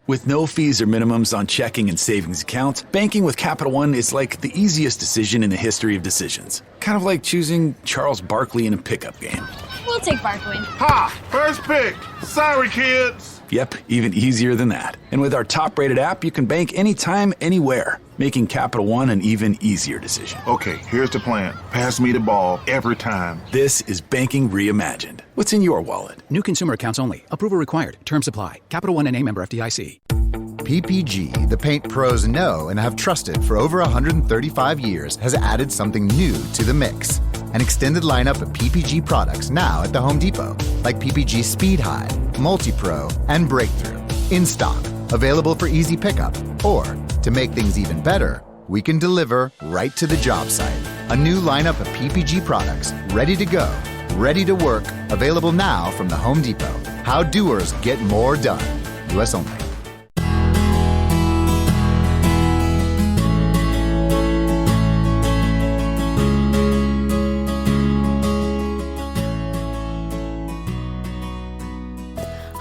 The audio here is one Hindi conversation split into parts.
With no fees or minimums on checking and savings accounts, banking with Capital One is like the easiest decision in the history of decisions. Kind of like choosing Charles Barkley in a pickup game. We'll take Barkley. Ha! First pick. Sorry, kids. Yep, even easier than that. And with our top-rated app, you can bank anytime, anywhere, making Capital One an even easier decision. Okay, here's the plan. Pass me the ball every time. This is banking reimagined. What's in your wallet? New consumer accounts only. Approval required. Terms apply. Capital One N.A. member FDIC. PPG, the paint pros know and have trusted for over 135 years, has added something new to the mix. An extended lineup of PPG products now at the Home Depot, like PPG Speed High, Multi-Pro, and Breakthrough. In stock, available for easy pickup, or, to make things even better, we can deliver right to the job site. A new lineup of PPG products, ready to go, ready to work, available now from the Home Depot. How doers get more done. U.S. only.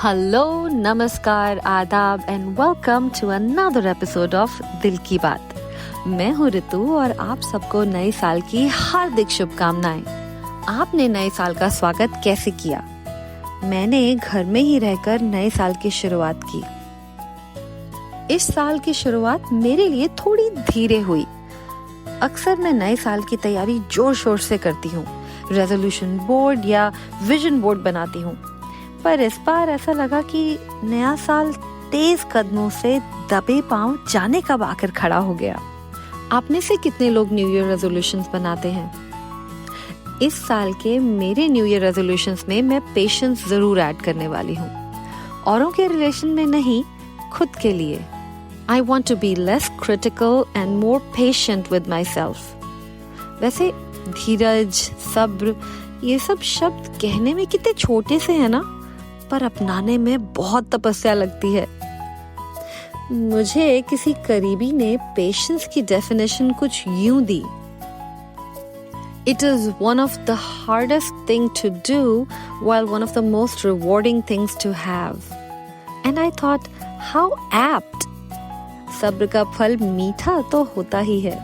Hello, नमस्कार, आदाब and welcome to another episode of Dil Ki बात। मैं हूँ ऋतु और आप सबको नए साल की हार्दिक शुभकामनाएं। आपने नए साल का स्वागत कैसे किया? मैंने घर में ही रहकर नए साल की शुरुआत की। इस साल की शुरुआत मेरे लिए थोड़ी धीरे हुई। अक्सर मैं नए साल की तैयारी जोर शोर से करती हूँ, रेजोल्यूशन बोर्ड या विजन बोर्ड बनाती हूँ। पर इस बार ऐसा लगा कि नया साल तेज कदमों से दबे पांव जाने कब आकर खड़ा हो गया। आप में से कितने लोग न्यू ईयर रेजोल्यूशंस बनाते हैं? इस साल के मेरे न्यू ईयर रेजोल्यूशंस में मैं पेशेंस जरूर ऐड करने वाली हूँ। औरों के रिलेशन में नहीं, खुद के लिए। I want to be less critical and more patient with myself. वैसे धीरज, सब्र, ये सब शब्द कहने में कितने छोटे से है ना, पर अपनाने में बहुत तपस्या लगती है। मुझे किसी करीबी ने पेशेंस की डेफिनेशन कुछ यूं दी। It is one of the hardest thing to do while one of the most rewarding things to have. And I thought, how apt. सब्र का फल मीठा तो होता ही है।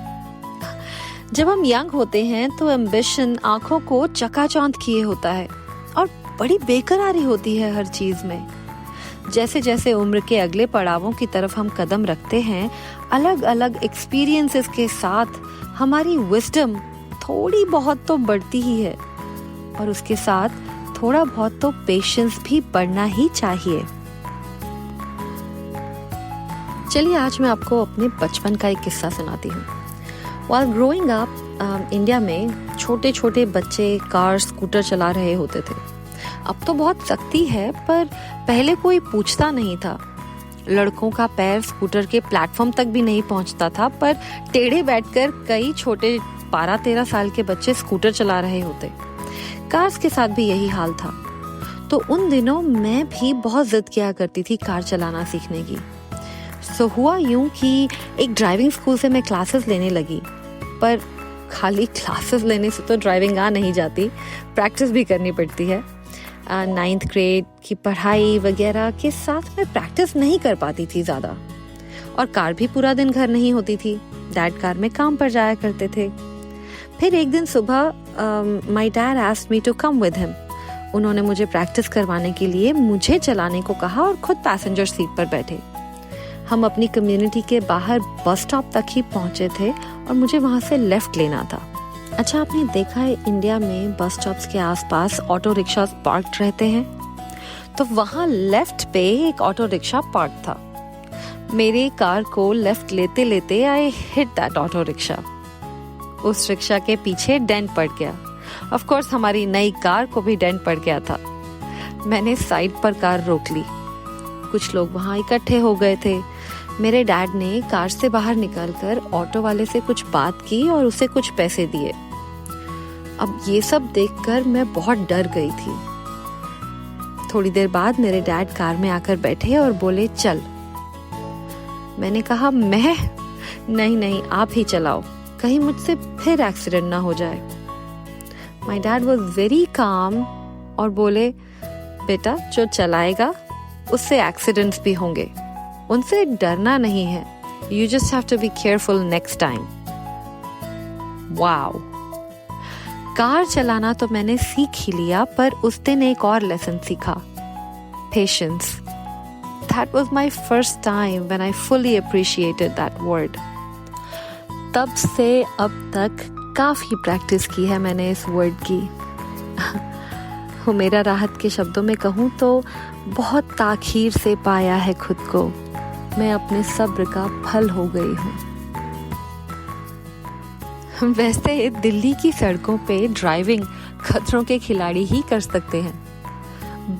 जब हम यंग होते हैं तो एम्बिशन आंखों को चकाचौंध किए होता है और बड़ी बेकरारी होती है हर चीज में। जैसे जैसे उम्र के अगले पड़ावों की तरफ हम कदम रखते हैं, अलग अलग एक्सपीरियंसेस के साथ हमारी विजडम थोड़ी बहुत तो बढ़ती ही है और उसके साथ थोड़ा बहुत तो पेशेंस भी बढ़ना ही चाहिए। चलिए आज मैं आपको अपने बचपन का एक किस्सा सुनाती हूँ। While growing up, इंडिया में छोटे छोटे बच्चे कार, स्कूटर चला रहे होते थे। अब तो बहुत सख्ती है, पर पहले कोई पूछता नहीं था। लड़कों का पैर स्कूटर के प्लेटफॉर्म तक भी नहीं पहुंचता था, पर टेढ़े बैठकर कई छोटे 12-13 साल के बच्चे स्कूटर चला रहे होते। कार्स के साथ भी यही हाल था। तो उन दिनों मैं भी बहुत जिद किया करती थी कार चलाना सीखने की। सो हुआ यूं कि एक ड्राइविंग स्कूल से मैं क्लासेस लेने लगी, पर खाली क्लासेस लेने से तो ड्राइविंग आ नहीं जाती, प्रैक्टिस भी करनी पड़ती है। 9th ग्रेड की पढ़ाई वगैरह के साथ मैं प्रैक्टिस नहीं कर पाती थी ज़्यादा, और कार भी पूरा दिन घर नहीं होती थी। डैड कार में काम पर जाया करते थे। फिर एक दिन सुबह my dad asked me to come with him. उन्होंने मुझे प्रैक्टिस करवाने के लिए मुझे चलाने को कहा और खुद पैसेंजर सीट पर बैठे। हम अपनी कम्युनिटी के बाहर बस स्टॉप तक ही पहुंचे थे और मुझे वहां से लेफ्ट लेना था। अच्छा, आपने देखा है इंडिया में बस स्टॉप्स के आसपास ऑटो रिक्शा पार्क रहते हैं, तो वहां लेफ्ट पे एक ऑटो रिक्शा पार्क था। मेरे कार को लेफ्ट लेते लेते I hit that auto rickshaw. उस रिक्शा के पीछे डेंट पड़ गया। ऑफ कोर्स हमारी नई कार को भी डेंट पड़ गया था। मैंने साइड पर कार रोक ली। कुछ लोग वहां इकट्ठे हो गए थे। मेरे डैड ने कार से बाहर निकलकर ऑटो वाले से कुछ बात की और उसे कुछ पैसे दिए। अब ये सब देखकर मैं बहुत डर गई थी। थोड़ी देर बाद मेरे डैड कार में आकर बैठे और बोले, चल। मैंने कहा, मैं नहीं, आप ही चलाओ, कहीं मुझसे फिर एक्सीडेंट ना हो जाए। My dad was very calm और बोले, बेटा जो चलाएगा उससे एक्सीडेंट्स भी होंगे, उनसे डरना नहीं है. You just have to be careful next time. Wow. Car चलाना तो मैंने सीख ही लिया, पर उस दिन एक और लेसन सीखा. Patience. That was my first time when I fully appreciated that word. तब से अब तक काफ़ी प्रैक्टिस की है मैंने इस वर्ड की. हुमैरा राहत के शब्दों में कहूँ तो बहुत ताख़ीर से पाया है खुद को. मैं अपने सब्र का फल हो गई हूँ. वैसे दिल्ली की सड़कों पे ड्राइविंग खतरों के खिलाड़ी ही कर सकते हैं.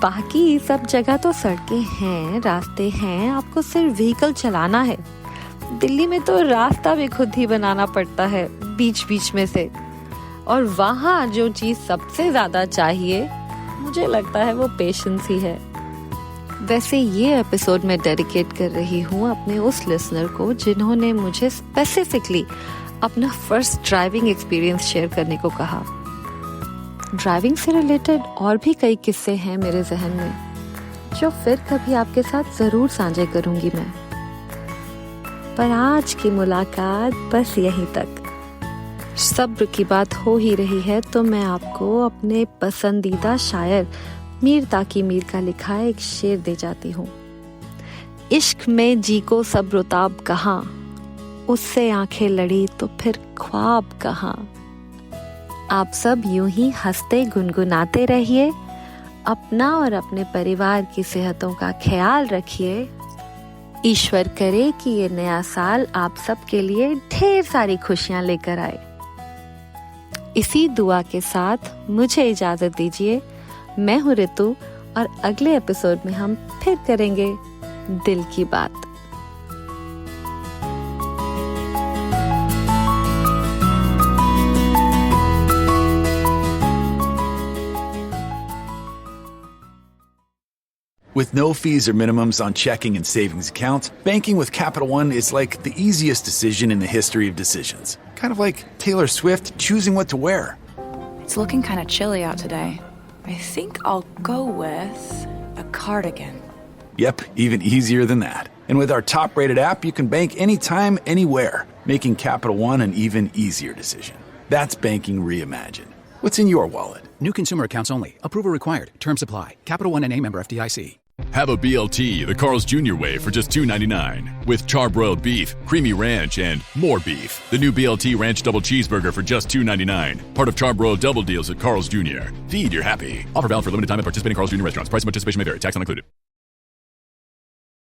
बाकी सब जगह तो सड़कें हैं, रास्ते हैं, आपको सिर्फ व्हीकल चलाना है. दिल्ली में तो रास्ता भी खुद ही बनाना पड़ता है बीच बीच में से. और वहाँ जो चीज़ सबसे ज़्यादा चाहिए मुझे लगता है वो पेशेंस ही है. वैसे ये एपिसोड मैं डेडिकेट कर रही हूँ अपने उस लिसनर को जिन्होंने मुझे स्पेसिफिकली अपना फर्स्ट ड्राइविंग एक्सपीरियंस शेयर करने को कहा. ड्राइविंग से रिलेटेड और भी कई किस्से हैं मेरे जहन में जो फिर कभी आपके साथ ज़रूर साझा करूँगी मैं. पर आज की मुलाकात बस यहीं तक. सब्र की बात हो ही रही है तो मैं आपको अपने पसंदीदा शायर मीर ताकी मीर का लिखा एक शेर दे जाती हूँ. इश्क में जी को सब्र उताब कहाँ, उससे आंखें लड़ी तो फिर ख्वाब कहाँ. आप सब यूं ही हंसते गुनगुनाते रहिए. अपना और अपने परिवार की सेहतों का ख्याल रखिए. ईश्वर करे कि ये नया साल आप सब के लिए ढेर सारी खुशियां लेकर आए. इसी दुआ के साथ मुझे इजाजत दीजिए. मैं हूँ ऋतु और अगले एपिसोड में हम फिर करेंगे दिल की बात. With no fees or minimums on checking and savings accounts, banking with Capital One is like the easiest decision in the history of decisions. Kind of like Taylor Swift choosing what to wear. It's looking kind of chilly out today. I think I'll go with a cardigan. Yep, even easier than that. And with our top-rated app, you can bank anytime, anywhere, making Capital One an even easier decision. That's banking reimagined. What's in your wallet? New consumer accounts only. Approval required. Terms apply. Capital One NA, member FDIC. Have a BLT the Carl's Jr. way for just $2.99 with charbroiled beef, creamy ranch, and more beef. The new BLT Ranch Double Cheeseburger for just $2.99. Part of charbroiled double deals at Carl's Jr. Feed your happy. Offer valid for limited time at participating Carl's Jr. restaurants. Price and participation may vary. Tax not included.